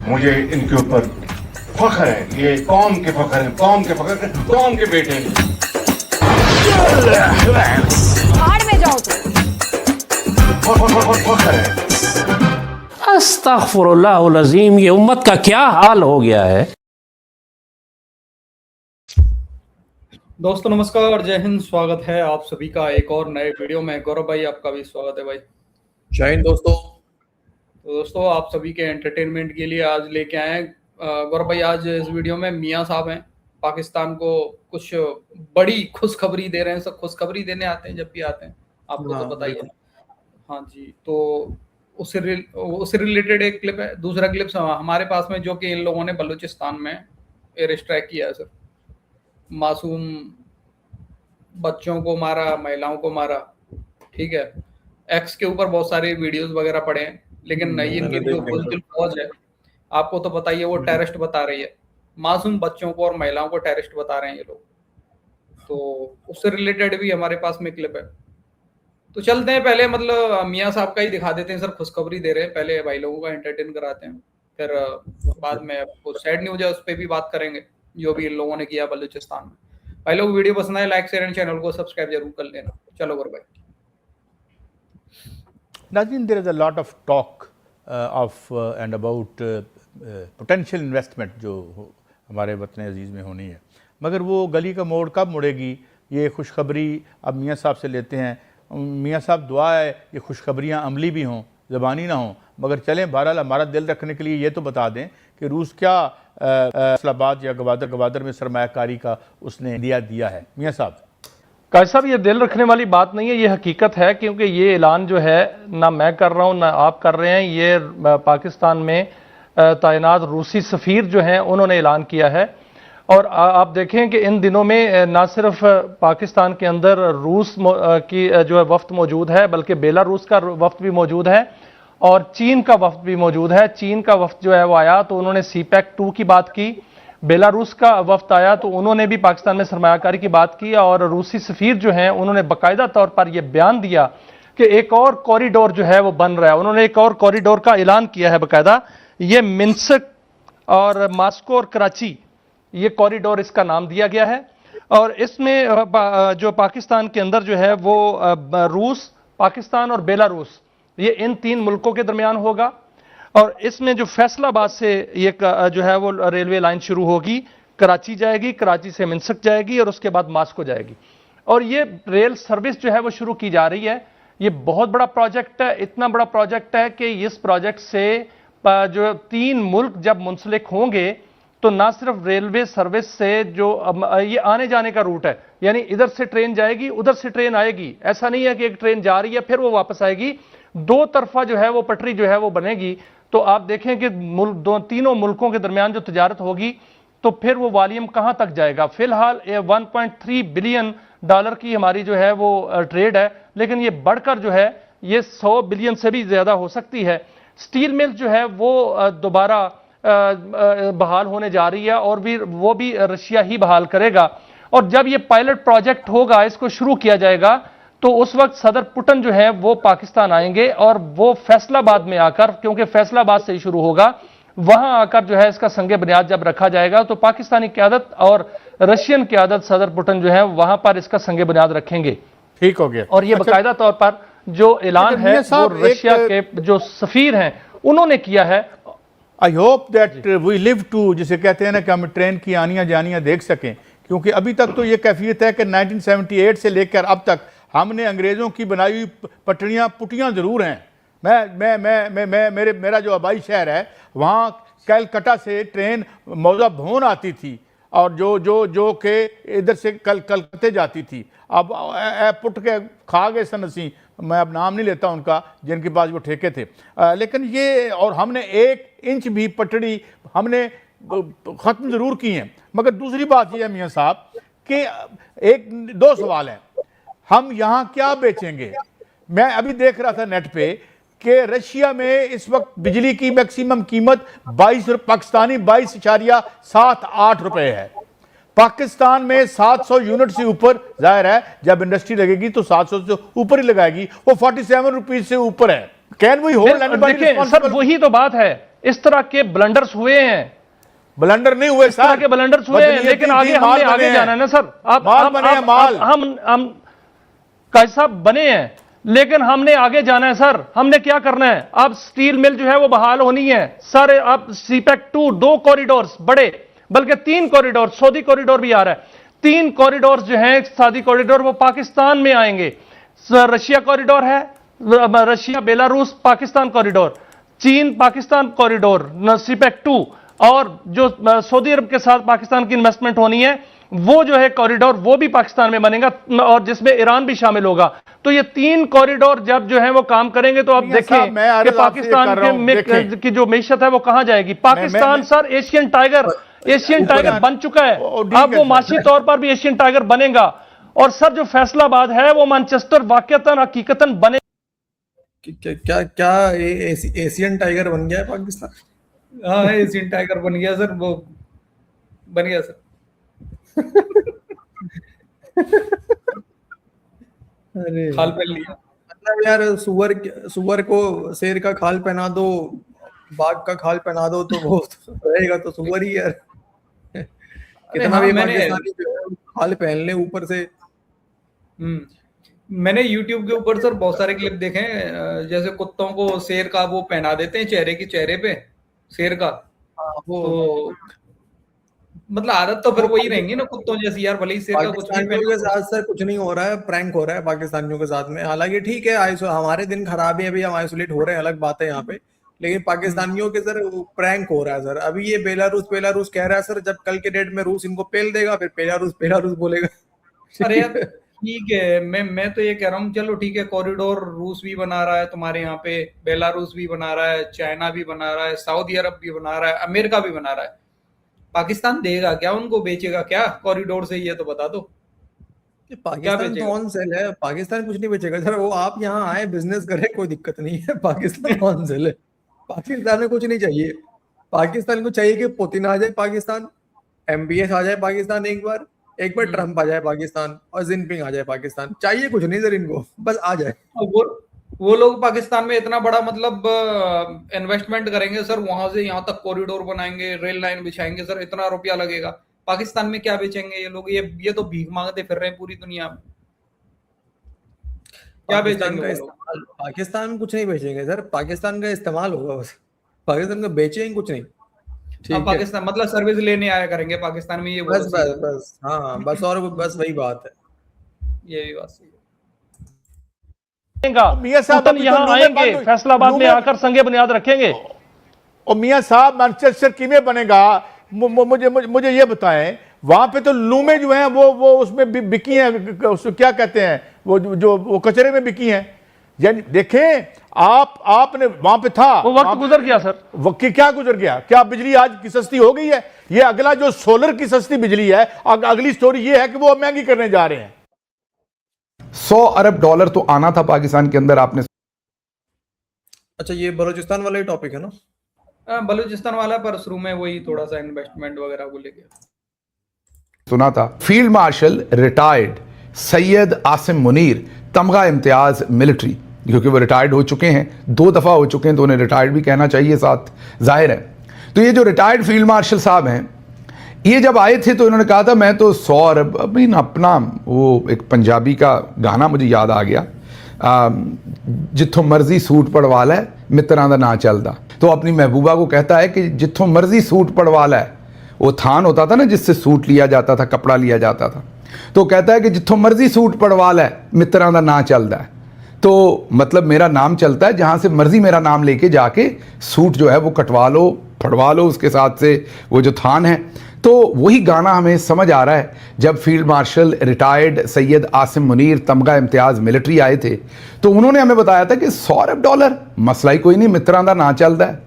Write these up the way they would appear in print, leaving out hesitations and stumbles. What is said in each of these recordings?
मुझे इनके ऊपर फख्र है, ये कौम के फख्र है, कौम के फख्र, कौम के बेटे हैं। भाड़ में जाओ तुम। फख्र है। अस्तगफुरुल्लाह अज़ीम, ये उम्मत का क्या हाल हो गया है। दोस्तों नमस्कार, जय हिंद। स्वागत है आप सभी का एक और नए वीडियो में। गौरव भाई आपका भी स्वागत है भाई। जय हिंद दोस्तों। तो दोस्तों आप सभी के एंटरटेनमेंट के लिए आज लेके आए हैं गौरव भाई। आज इस वीडियो में मियां साहब हैं, पाकिस्तान को कुछ बड़ी खुशखबरी दे रहे हैं। सब खुशखबरी देने आते हैं जब भी आते हैं, आपको तो पता ही है। हाँ जी, तो उससे रिलेटेड एक क्लिप है। दूसरा क्लिप हमारे पास में, जो कि इन लोगों ने बलूचिस्तान में एयर स्ट्राइक किया है सर। मासूम बच्चों को मारा, महिलाओं को मारा, ठीक है। एक्स के ऊपर बहुत सारे वीडियोस वगैरह पड़े हैं, लेकिन नहीं, इनकी जो बुलदिल फौज है, आपको तो पता ही है, वो टेररिस्ट बता रही है। मासूम बच्चों को और महिलाओं को टेररिस्ट बता रहे हैं ये लोग। तो उससे रिलेटेड भी हमारे पास में क्लिप है। तो चलते हैं, पहले मतलब मियां साहब का ही दिखा देते हैं सर। खुशखबरी दे रहे हैं, पहले भाई लोगों का एंटरटेन कराते हैं, फिर बाद में आपको सैड न्यूज है उस पर भी बात करेंगे, जो भी इन लोगों ने किया बलूचिस्तान में। भाई लोग वीडियो पसंद आए लाइक शेयर एंड चैनल को सब्सक्राइब जरूर कर लेना। चलो गुरु भाई। Nazreen, there is a lot of talk and about potential investment जो हमारे वतन अजीज़ में होनी है, मगर वो गली का मोड़ कब मुड़ेगी, ये खुशखबरी अब मियाँ साहब से लेते हैं। मियाँ साहब दुआ है ये खुशखबरियाँ अमली भी हों, ज़बानी ना हों, मगर चलें। बहरहाल हमारा दिल रखने के लिए ये तो बता दें कि रूस क्या इस्लामाबाद या गवादर में सरमायाकारी का उसने दिया है। मियाँ साहब काजी साहब, ये दिल रखने वाली बात नहीं है, ये हकीकत है। क्योंकि ये ऐलान जो है ना मैं कर रहा हूँ ना आप कर रहे हैं, ये पाकिस्तान में तैनात रूसी सफ़ीर जो हैं उन्होंने ऐलान किया है। और आप देखें कि इन दिनों में ना सिर्फ पाकिस्तान के अंदर रूस की जो है वफ्द मौजूद है, बल्कि बेलारूस का वफ्द भी मौजूद है और चीन का वफ्द भी मौजूद है। चीन का वफ्द जो है वो आया तो उन्होंने CPEC 2 की बात की। बेलारूस का वफ्द आया तो उन्होंने भी पाकिस्तान में सरमायाकारी की बात की। और रूसी सफ़ीर जो हैं उन्होंने बाकायदा तौर पर यह बयान दिया कि एक और कॉरिडोर जो है वो बन रहा है। उन्होंने एक और कॉरिडोर का ऐलान किया है बाकायदा। ये मिन्स्क और मास्को और कराची, ये कॉरिडोर इसका नाम दिया गया है। और इसमें जो पाकिस्तान के अंदर जो है वो रूस, पाकिस्तान और बेलारूस, ये इन 3 मुल्कों के दरमियान होगा। और इसमें जो फैसलाबाद से ये जो है वो रेलवे लाइन शुरू होगी, कराची जाएगी, कराची से मिन्स्क जाएगी और उसके बाद मास्को जाएगी। और ये रेल सर्विस जो है वो शुरू की जा रही है। ये बहुत बड़ा प्रोजेक्ट है, इतना बड़ा प्रोजेक्ट है कि इस प्रोजेक्ट से जो 3 मुल्क जब मुंसलिक होंगे तो ना सिर्फ रेलवे सर्विस से जो ये आने जाने का रूट है, यानी इधर से ट्रेन जाएगी उधर से ट्रेन आएगी। ऐसा नहीं है कि एक ट्रेन जा रही है फिर वो वापस आएगी, 2 तरफा जो है वो पटरी जो है वो बनेगी। तो आप देखें कि तीनों मुल्कों के दरमियान जो तजारत होगी तो फिर वो वॉल्यूम कहां तक जाएगा। फिलहाल $1.3 बिलियन की हमारी जो है वो ट्रेड है, लेकिन ये बढ़कर जो है ये 100 बिलियन से भी ज्यादा हो सकती है। स्टील मिल जो है वो दोबारा बहाल होने जा रही है और वो भी रशिया ही बहाल करेगा। और जब ये पायलट प्रोजेक्ट होगा, इसको शुरू किया जाएगा, तो उस वक्त सदर पुतिन जो है वो पाकिस्तान आएंगे और वो फैसलाबाद में आकर, क्योंकि फैसलाबाद से ही शुरू होगा, वहां आकर जो है इसका संगे बुनियाद जब रखा जाएगा तो पाकिस्तानी क़यादत और रशियन क़यादत सदर पुतिन जो है वहां पर इसका संगे बुनियाद रखेंगे। ठीक हो गया। और ये बाकायदा तौर पर जो ऐलान है वो रशिया के जो सफीर हैं उन्होंने किया है। I hope that we live to, जिसे कहते हैं ना कि हम ट्रेन की आनियाँ जानियाँ देख सकें, क्योंकि अभी तक तो ये कैफियत है कि 1978 से लेकर अब तक हमने अंग्रेज़ों की बनाई हुई पटड़ियाँ पुटियाँ ज़रूर हैं। मेरा जो आबाई शहर है वहाँ कलकत्ता से ट्रेन मौजा भवन आती थी और जो के इधर से कलकत्ते जाती थी। अब पुट के खा गए सनसी, मैं अब नाम नहीं लेता उनका, जिनके पास वो ठेके थे, लेकिन ये, और हमने 1 इंच भी पटड़ी हमने ख़त्म ज़रूर की हैं। मगर दूसरी बात यह है मियाँ साहब कि 2 सवाल हैं। हम यहाँ क्या बेचेंगे? मैं अभी देख रहा था नेट पे कि रशिया में इस वक्त बिजली की मैक्सिमम कीमत पाकिस्तानी 22.78 रुपए है। पाकिस्तान में 700 यूनिट से ऊपर, जाहिर है जब इंडस्ट्री लगेगी तो 700 से ऊपर ही लगाएगी, वो 47 रुपीज से ऊपर है। Can we hold anybody responsible? Sir वही तो बात है इस तरह के ब्लंडर्स हुए हैं, ब्लंडर नहीं हुए इस तरह के ब्लंडर्स हुए हैं, लेकिन आगे हमने आगे जाना है ना सर। हम कैसा बने हैं, लेकिन हमने आगे जाना है सर। हमने क्या करना है, अब स्टील मिल जो है वो बहाल होनी है सर। अब सीपैक 2 2 कॉरिडोर्स बड़े, बल्कि 3 कॉरिडोर, सऊदी कॉरिडोर भी आ रहा है, 3 कॉरिडोर जो हैं सऊदी कॉरिडोर वो पाकिस्तान में आएंगे। रशिया कॉरिडोर है, रशिया बेलारूस पाकिस्तान कॉरिडोर, चीन पाकिस्तान कॉरिडोर, सीपैक 2, और जो सऊदी अरब के साथ पाकिस्तान की इन्वेस्टमेंट होनी है वो जो है कॉरिडोर वो भी पाकिस्तान में बनेगा, और जिसमें ईरान भी शामिल होगा। तो ये 3 कॉरिडोर जब जो है वो काम करेंगे तो आप देखें कि पाकिस्तान की जो मीशत है वो कहां जाएगी। पाकिस्तान सर एशियन टाइगर बन चुका है, अब वो माशी तौर पर भी एशियन टाइगर बनेगा। और सर जो फैसलाबाद है वो मैनचेस्टर वाकईतन हकीकतन बने। क्या एशियन टाइगर बन गया है पाकिस्तान? हाँ एशियन टाइगर बन गया सर, वो बन गया सर। अरे खाल पहन लिया मतलब यार, सुअर को शेर का खाल पहना दो, बाघ का खाल पहना दो तो वो रहेगा तो सुअर ही यार। कितना भी पाकिस्तानी जो है खाल पहन ले ऊपर से। मैंने YouTube के ऊपर सर बहुत सारे क्लिप देखे हैं, जैसे कुत्तों को शेर का वो पहना देते हैं चेहरे पे शेर का। वो तो मतलब आदत तो फिर वही रहेंगी ना कुत्तों जैसी यार, भले ही शेर का कुछ नहीं पाकिस्तानियों के साथ सर कुछ नहीं हो रहा है, प्रैंक हो रहा है पाकिस्तानियों के साथ में। हालांकि ठीक है, हमारे दिन खराब है, अभी हम आइसोलेट हो रहे हैं, अलग बात है यहाँ पे, लेकिन पाकिस्तानियों के सर प्रैंक हो रहा है सर। अभी ये बेलारूस कह रहा है सर, जब कल के डेट में रूस इनको पेल देगा फिर बेलारूस बोलेगा। अरे यार ठीक है, मैं तो ये कह रहा हूँ, चलो ठीक है, कॉरिडोर रूस भी बना रहा है तुम्हारे यहाँ पे, बेलारूस भी बना रहा है, चाइना भी बना रहा है, सऊदी अरब भी बना रहा है, अमेरिका भी बना रहा है। पाकिस्तान देगा क्या उनको, बेचेगा क्या कॉरिडोर से, ये तो बता दो। पाकिस्तान तो ऑन सेल है, पाकिस्तान कुछ नहीं बेचेगा सर। वो आप यहाँ आए बिजनेस करे, कोई दिक्कत नहीं है, पाकिस्तान ऑन सेल है। पाकिस्तान में कुछ नहीं चाहिए, पाकिस्तान को चाहिए कि पुतिन आ जाए पाकिस्तान, MBS आ जाए पाकिस्तान, एक बार ट्रम्प आ जाए पाकिस्तान और जिनपिंग आ जाए पाकिस्तान। चाहिए कुछ नहीं सर इनको, बस आ जाए। वो लोग पाकिस्तान में इतना बड़ा मतलब इन्वेस्टमेंट करेंगे सर, वहां से यहाँ तक कॉरिडोर बनाएंगे, रेल लाइन बिछाएंगे सर, इतना रुपया लगेगा। पाकिस्तान में क्या बेचेंगे ये लोग? ये तो भीख मांगते फिर रहे हैं पूरी दुनिया में। क्या बेचेंगे? पाकिस्तान में कुछ नहीं बेचेंगे सर, पाकिस्तान का इस्तेमाल होगा बस, पाकिस्तान का बेचेंगे कुछ नहीं। पाकिस्तान मतलब सर्विस लेने आया करेंगे पाकिस्तान में, ये बस हाँ बस, और बस वही बात है, ये भी बात सही है। मियां साहब यहाँ आएंगे, फैसलाबाद में आकर संगे बुनियाद रखेंगे। और मियां साहब मैनचेस्टर किमें बनेगा, मुझे ये बताएं, वहां पे तो लूमें जो हैं वो उसमें बिकी हैं, उसको क्या कहते हैं, वो कचरे में बिकी हैं। यानी देखें आपने वहां पे था, वो वक्त गुजर गया सर। वक्त क्या गुजर गया? क्या बिजली आज की सस्ती हो गई है? ये अगला जो सोलर की सस्ती बिजली है, अगली स्टोरी ये है कि वो महंगी करने जा रहे हैं। $100 अरब तो आना था पाकिस्तान के अंदर। आपने अच्छा ये बलूचिस्तान वाला ही टॉपिक है ना? बलूचिस्तान वाला, पर शुरू में वही थोड़ा सा इन्वेस्टमेंट वगैरह को लेके सुना था। Field marshal retired Syed Asim Munir, तमगा इम्तियाज मिलिट्री, क्योंकि वो रिटायर्ड हो चुके हैं, 2 दफा हो चुके हैं तो उन्हें रिटायर्ड भी कहना चाहिए साथ, जाहिर है। तो ये जो रिटायर्ड फील्ड मार्शल साहब हैं, ये जब आए थे तो इन्होंने कहा था मैं तो 100 अरब, अभी ना अपना वो एक पंजाबी का गाना मुझे याद आ गया, जिथों मर्जी सूट पड़वा लै मित्रों का ना चलता। तो अपनी महबूबा को कहता है कि जिथों मर्जी सूट पड़वा लै, वो थान होता था ना जिससे सूट लिया जाता था, कपड़ा लिया जाता था, तो कहता है कि जिथों मर्जी सूट पड़वा लै मित्रों का ना चलता है। तो मतलब मेरा नाम चलता है, जहाँ से मर्जी मेरा नाम लेके जाके सूट जो है वो कटवा लो, फड़वा लो, उसके साथ से वो जो थान है। तो वही गाना हमें समझ आ रहा है जब field marshal retired Syed Asim Munir तमगा इम्तियाज़ मिलिट्री आए थे, तो उन्होंने हमें बताया था कि $100 अरब मसला ही कोई नहीं, मित्रों का ना चलता है।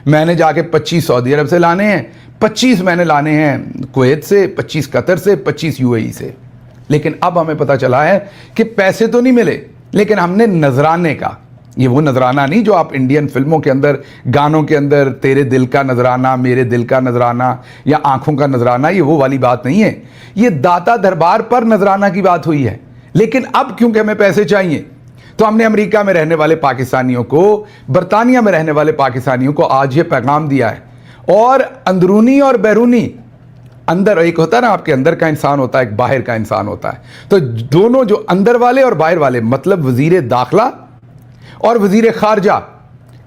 मैंने जाके 25 सऊदी अरब से लाने हैं, 25 मैंने लाने हैं कुवैत से, 25 कतर से, 25 UAE से। लेकिन अब हमें पता चला है कि पैसे तो नहीं मिले, लेकिन हमने नजराने का, ये वो नजराना नहीं जो आप इंडियन फिल्मों के अंदर, गानों के अंदर, तेरे दिल का नजराना, मेरे दिल का नजराना या आंखों का नजराना, ये वो वाली बात नहीं है। ये दाता दरबार पर नजराना की बात हुई है। लेकिन अब क्योंकि हमें पैसे चाहिए तो हमने अमेरिका में रहने वाले पाकिस्तानियों को, बरतानिया में रहने वाले पाकिस्तानियों को आज ये पैगाम दिया है। और अंदरूनी और बैरूनी, अंदर एक होता है ना, आपके अंदर का इंसान होता है, एक बाहर का इंसान होता है, तो दोनों जो अंदर वाले और बाहर वाले, मतलब वजीर दाखिला और वजीर खारजा,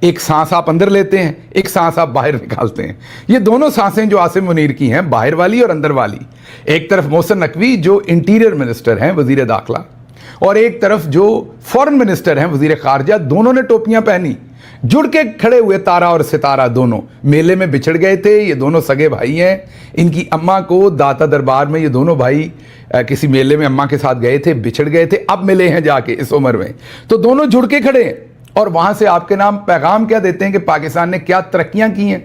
एक सांस आप अंदर लेते हैं, एक सांस आप बाहर निकालते हैं। ये दोनों सांसें जो आसिम मुनीर की हैं, बाहर वाली और अंदर वाली, एक तरफ मोहसिन नकवी जो इंटीरियर मिनिस्टर हैं, वजीर दाखिला, और एक तरफ जो फॉरेन मिनिस्टर हैं, वजीर खारजा, दोनों ने टोपियां पहनी, जुड़ के खड़े हुए तारा और सितारा दोनों। मेले में बिछड़ गए थे, ये दोनों सगे भाई हैं। इनकी अम्मा को दाता दरबार में ये दोनों भाई किसी मेले में अम्मा के साथ गए थे, बिछड़ गए थे, अब मिले हैं जाके इस उम्र में, तो दोनों जुड़ के खड़े हैं। और वहां से आपके नाम पैगाम क्या देते हैं कि पाकिस्तान ने क्या तरक्कियां की हैं,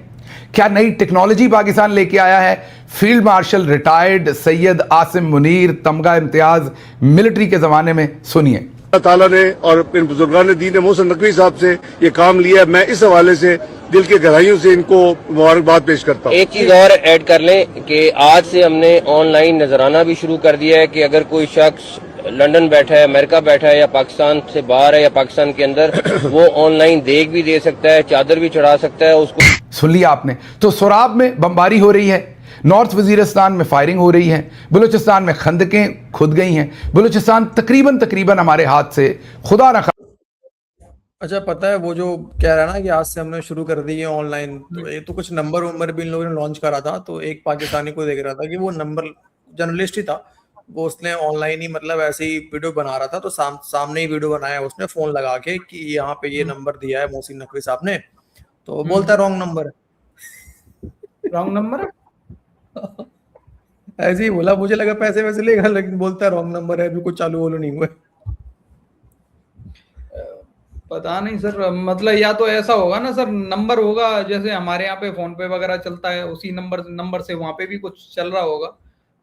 क्या नई टेक्नोलॉजी पाकिस्तान लेके आया है। Field marshal retired Syed Asim Munir, तमगा इम्तियाज मिलिट्री के ज़माने में, सुनिए। अल्लाह ताला ने और इन बुजुर्गान दीन ने मोहसिन नकवी साहब से ये काम लिया। मैं इस हवाले से दिल के गहराइयों से इनको मुबारकबाद पेश करता हूँ। एक चीज और ऐड कर लें कि आज से हमने ऑनलाइन नजराना भी शुरू कर दिया है कि अगर कोई शख्स लंदन बैठा है, अमेरिका बैठा है, या पाकिस्तान से बाहर है या पाकिस्तान के अंदर, वो ऑनलाइन देख भी दे सकता है, चादर भी चढ़ा सकता है उसको। सुन लिया आपने। तो सोराब में बमबारी हो रही है, नॉर्थ वजीरिस्तान में फायरिंग हो रही है, बलूचिस्तान में खंदकें खुद गई हैं, बलूचिस्तान तकरीबन हमारे हाथ से खुदा न। अच्छा, पता है वो जो कह रहा है ना कि आज से हमने शुरू कर दी है ऑनलाइन, तो ये तो कुछ नंबर भी इन लोगों ने लॉन्च करा था। तो एक पाकिस्तानी को देख रहा था कि वो नंबर जर्नलिस्ट ही था, वो उसने ऑनलाइन ही मतलब ऐसे ही वीडियो बना रहा था, तो सामने ही वीडियो बनाया उसने फोन लगा के कि यहाँ पे ये नंबर दिया है मोहसिन नकवी साहब ने, तो बोलता रॉन्ग नंबर ऐसे ही बोला। मुझे लगा पैसे वैसे लेगा, लेकिन बोलता है रॉन्ग नंबर है, अभी कुछ चालू बोलो नहीं हुआ। पता नहीं सर, मतलब या तो ऐसा होगा ना सर, नंबर होगा जैसे हमारे यहाँ पे फोन पे वगैरह चलता है, उसी नंबर से वहां पे भी कुछ चल रहा होगा।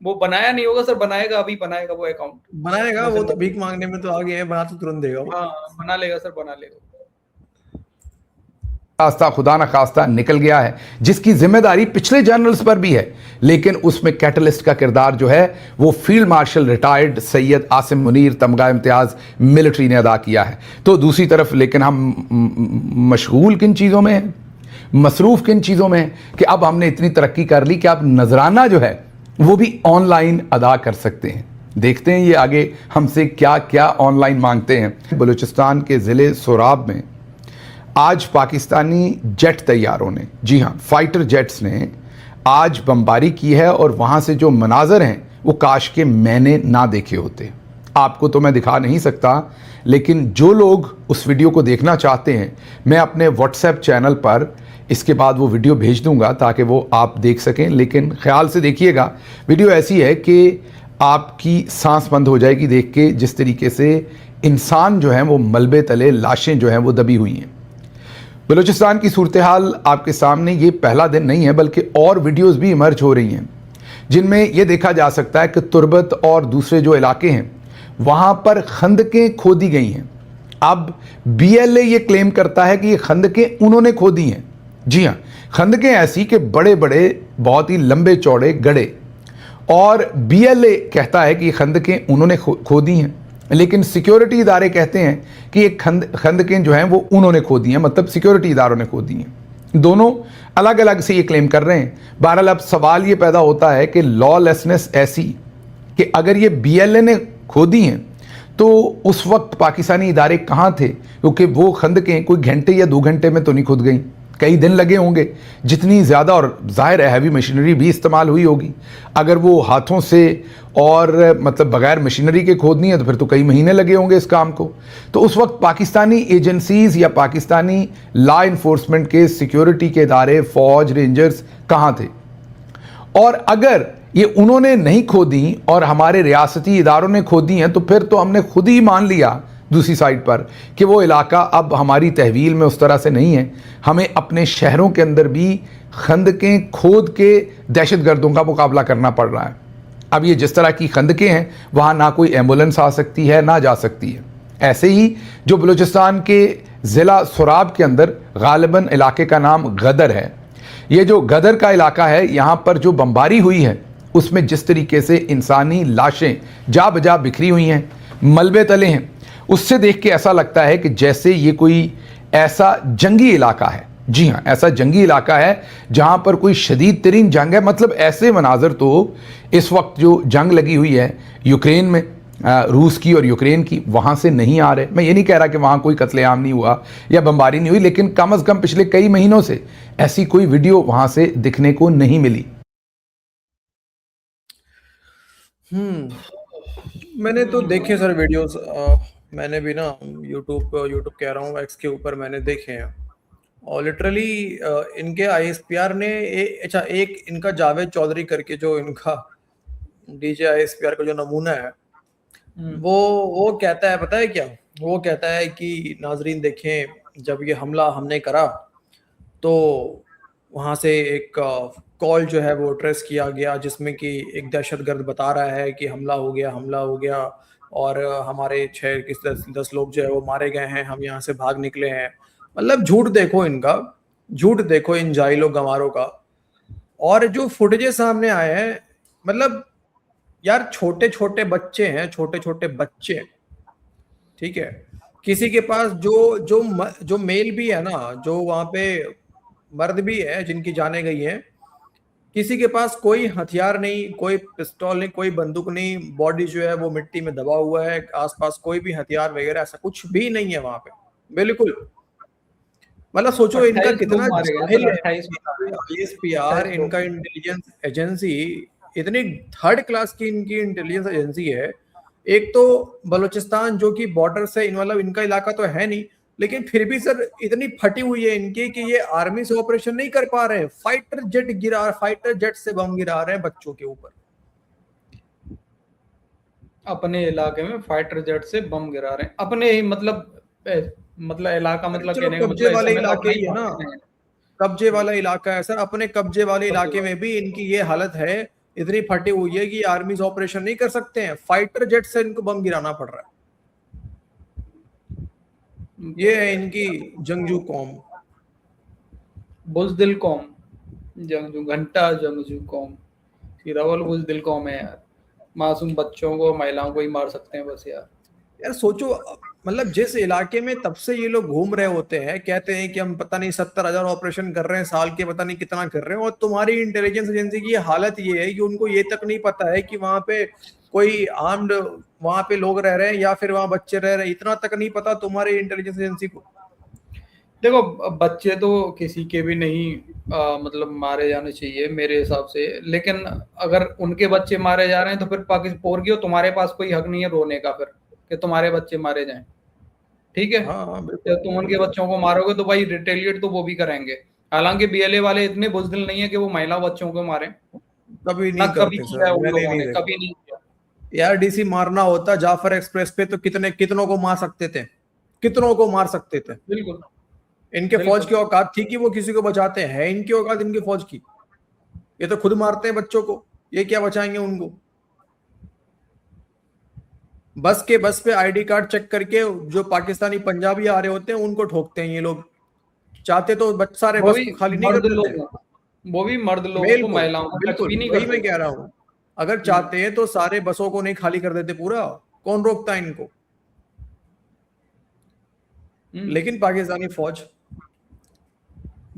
वो बनाया नहीं होगा सर, बनाएगा, अभी बनाएगा वो अकाउंट, बनाएगा वो तो भीख मांगने में तो आगे है, बना तो तुरंत देगा वो। हाँ बना लेगा सर, बना लेगा। खास्ता खुदा न खास्ता निकल गया है, जिसकी जिम्मेदारी पिछले जनरल्स पर भी है, लेकिन उसमें कैटलिस्ट का किरदार जो है वो field marshal retired Syed Asim Munir, तमगा इम्तियाज मिलिट्री ने अदा किया है। तो दूसरी तरफ लेकिन हम मशगूल किन चीज़ों में हैं, मसरूफ़ किन चीज़ों में हैं कि अब हमने इतनी तरक्की कर ली कि अब नजराना जो है वो भी ऑनलाइन अदा कर सकते हैं। देखते हैं ये आगे हमसे क्या क्या ऑनलाइन मांगते हैं। बलूचिस्तान के ज़िले सोराब में आज पाकिस्तानी जेट तैयारों ने, जी हाँ फाइटर जेट्स ने आज बमबारी की है, और वहाँ से जो मनाजर हैं वो काश के मैंने ना देखे होते। आपको तो मैं दिखा नहीं सकता, लेकिन जो लोग उस वीडियो को देखना चाहते हैं, मैं अपने व्हाट्सएप चैनल पर इसके बाद वो वीडियो भेज दूंगा ताकि वो आप देख सकें। लेकिन ख्याल से देखिएगा, वीडियो ऐसी है कि आपकी सांस बंद हो जाएगी देख के, जिस तरीके से इंसान जो है वो मलबे तले, लाशें जो हैं वो दबी हुई हैं। बलूचिस्तान की सूरत हाल आपके सामने ये पहला दिन नहीं है, बल्कि और वीडियोस भी इमर्ज हो रही हैं जिनमें ये देखा जा सकता है कि तुर्बत और दूसरे जो इलाके हैं वहाँ पर खंदकें खोदी गई हैं। अब BLA ये क्लेम करता है कि ये खंदकें उन्होंने खोदी हैं। जी हाँ, खंदकें ऐसी कि बड़े बड़े बहुत ही लंबे चौड़े गड्ढे, और BLA कहता है कि ये खंदकें उन्होंने खोदी हैं, लेकिन सिक्योरिटी इदारे कहते हैं कि ये खंदकें जो हैं वो उन्होंने खोदी हैं, मतलब सिक्योरिटी इदारों ने खोदी हैं। दोनों अलग अलग से ये क्लेम कर रहे हैं। बहरहाल अब सवाल ये पैदा होता है कि लॉलेसनेस ऐसी कि अगर ये BLA ने खोदी हैं तो उस वक्त पाकिस्तानी इदारे कहाँ थे, क्योंकि वो खंदकें कोई घंटे या 2 घंटे में तो नहीं खुद गई, कई दिन लगे होंगे। जितनी ज़्यादा, और जाहिर है हैवी मशीनरी भी इस्तेमाल हुई होगी। अगर वो हाथों से और मतलब बगैर मशीनरी के खोदनी है तो फिर तो कई महीने लगे होंगे इस काम को। तो उस वक्त पाकिस्तानी एजेंसीज़ या पाकिस्तानी लॉ इन्फोर्समेंट के सिक्योरिटी के इदारे, फ़ौज, रेंजर्स कहाँ थे? और अगर ये उन्होंने नहीं खोदी और हमारे रियासती इदारों ने खोदी हैं तो फिर तो हमने खुद ही मान लिया दूसरी साइड पर कि वो इलाका अब हमारी तहवील में उस तरह से नहीं है। हमें अपने शहरों के अंदर भी खंदकें खोद के दहशतगर्दों का मुकाबला करना पड़ रहा है। अब ये जिस तरह की खंदकें हैं वहाँ ना कोई एम्बुलेंस आ सकती है ना जा सकती है। ऐसे ही जो बलूचिस्तान के ज़िला सोराब के अंदर गालिबन इलाके का नाम गदर है, ये जो गदर का इलाका है यहाँ पर जो बमबारी हुई है उसमें जिस तरीके से इंसानी लाशें जा बजा बिखरी हुई हैं, मलबे तले हैं, उससे देख के ऐसा लगता है कि जैसे ये कोई ऐसा जंगी इलाका है। जी हाँ, ऐसा जंगी इलाका है जहां पर कोई शदीद तरीन जंग है। मतलब ऐसे मनाजर तो इस वक्त जो जंग लगी हुई है यूक्रेन में, रूस की और यूक्रेन की, वहां से नहीं आ रहे। मैं ये नहीं कह रहा कि वहां कोई कत्लेआम नहीं हुआ या बमबारी नहीं हुई, लेकिन कम अज कम पिछले कई महीनों से ऐसी कोई वीडियो वहां से दिखने को नहीं मिली। मैंने तो देखे सर वीडियोस, मैंने भी ना यूट्यूब कह रहा हूँ, एक्स के ऊपर मैंने देखे हैं। और लिटरली इनके आईएसपीआर ने अच्छा, एक इनका जावेद चौधरी करके जो इनका डीजे आईएसपीआर का जो नमूना है, वो कहता है, पता है क्या वो कहता है कि नाजरीन देखें, जब ये हमला हमने करा तो वहां से एक कॉल जो है वो ट्रेस किया गया, जिसमें कि एक दहशतगर्द बता रहा है कि हमला हो गया और हमारे 6-10 लोग जो है वो मारे गए हैं, हम यहाँ से भाग निकले हैं। मतलब झूठ देखो इनका, झूठ देखो इन जाहिलो गंवारों का। और जो फुटेजेस सामने आए हैं, मतलब यार छोटे छोटे बच्चे हैं, छोटे छोटे बच्चे, ठीक है। किसी के पास जो मेल भी है ना, जो वहां पे मर्द भी है जिनकी जाने गई हैं, किसी के पास कोई हथियार नहीं, कोई पिस्तौल नहीं, कोई बंदूक नहीं, बॉडी जो है वो मिट्टी में दबा हुआ है, आसपास कोई भी हथियार वगैरह ऐसा कुछ भी नहीं है वहां पे, बिल्कुल। मतलब सोचो इनका कितना जाहिल है आईएसपीआर, इनका इंटेलिजेंस एजेंसी इतनी थर्ड क्लास की इनकी इंटेलिजेंस एजेंसी है। एक तो बलूचिस्तान जो कि बॉर्डर से मतलब इनका इलाका तो है नहीं, लेकिन फिर भी सर इतनी फटी हुई है इनकी कि ये आर्मी से ऑपरेशन नहीं कर पा रहे हैं, फाइटर जेट से बम गिरा रहे हैं बच्चों के ऊपर। अपने इलाके में फाइटर जेट से बम गिरा रहे हैं अपने ही, मतलब इलाका, मतलब कहने का कब्जे मतलब वाले इसमें तो इलाके अपने ही है ना, ही कब्जे वाला इलाका है सर। अपने कब्जे वाले इलाके में भी इनकी ये हालत है, इतनी फटी हुई है कि आर्मी से ऑपरेशन नहीं कर सकते हैं, फाइटर जेट से इनको बम गिराना पड़ रहा है। ये है इनकी जंगजू कौम, बुज़दिल कौम, जंगजू घंटा जंगजू कौम, सिरावल बुज़दिल कौम है यार। मासूम बच्चों को, महिलाओं को ही मार सकते हैं बस यार। यार सोचो, मतलब जिस इलाके में तब से ये लोग घूम रहे होते हैं, कहते हैं कि हम पता नहीं 70,000 ऑपरेशन कर रहे हैं साल के, पता नहीं कितना कर रहे हैं, और तुम्हारी इंटेलिजेंस एजेंसी की हालत ये है कि उनको ये तक नहीं पता है कि वहां पे कोई आर्म्ड वहां पे लोग रह रहे हैं या फिर वहां बच्चे रह रहे हैं, इतना तक नहीं पता तुम्हारी इंटेलिजेंस एजेंसी को। देखो बच्चे तो किसी के भी नहीं मतलब मारे जाने चाहिए मेरे हिसाब से, लेकिन अगर उनके बच्चे मारे जा रहे हैं तो फिर पाकिस्तान तुम्हारे पास कोई हक नहीं है रोने का फिर कि तुम्हारे बच्चे मारे जाएं, ठीक है। हाँ, तो तुम उनके बच्चों को मारोगे तो भाई रिटेलिएट तो वो भी करेंगे। हालांकि बीएलए वाले इतने बुज़दिल नहीं है कि वो महिला बच्चों को मारे, कभी ना नहीं कभी करते किया है सर, उन मैंने लोगों नहीं ने, देखा। कभी नहीं किया। यार डीसी मारना होता जाफर एक्सप्रेस पे तो कितनों को मार सकते थे, कितनों को मार सकते थे। बिल्कुल, इनके फौज की औकात थी कि वो किसी को बचाते हैं, इनकी औकात इनकी फौज की, ये तो खुद मारते हैं बच्चों को, ये क्या बचाएंगे उनको। बस पे आईडी कार्ड चेक करके जो पाकिस्तानी पंजाबी आ रहे होते हैं उनको ठोकते हैं ये लोग। चाहते तो सारे बस को खाली नहीं कर देते, वो भी मर्द लोगों को, महिलाओं को टच भी नहीं वही करते। मैं कह रहा हूँ, अगर चाहते हैं तो सारे बसों को नहीं खाली कर देते पूरा, कौन रोकता है इनको। लेकिन पाकिस्तानी फौज,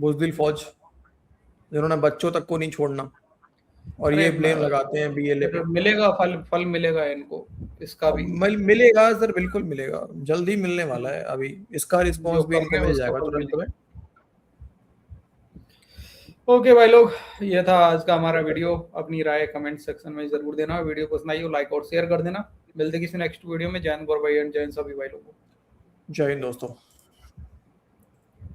बुज़दिल फौज, जिन्होंने बच्चों तक को नहीं छोड़ना, और ये ब्लेम लगाते हैं बीएलए पे। मिलेगा फल मिलेगा इनको, इसका भी मिलेगा सर, बिल्कुल मिलेगा, जल्दी मिलने वाला है। अभी इसका रिस्पॉन्स भी इनको मिल जाएगा तुरंत में। ओके भाई लोग, ये था आज का हमारा वीडियो। अपनी राय कमेंट सेक्शन में जरूर देना, वीडियो पसंद आई हो लाइक और शेयर कर देना। मिलते किसी नेक्स्ट वीडियो में। जय हिंद गौरव भाई एंड जय हिंद सभी भाई लोगों को। जय हिंद दोस्तों।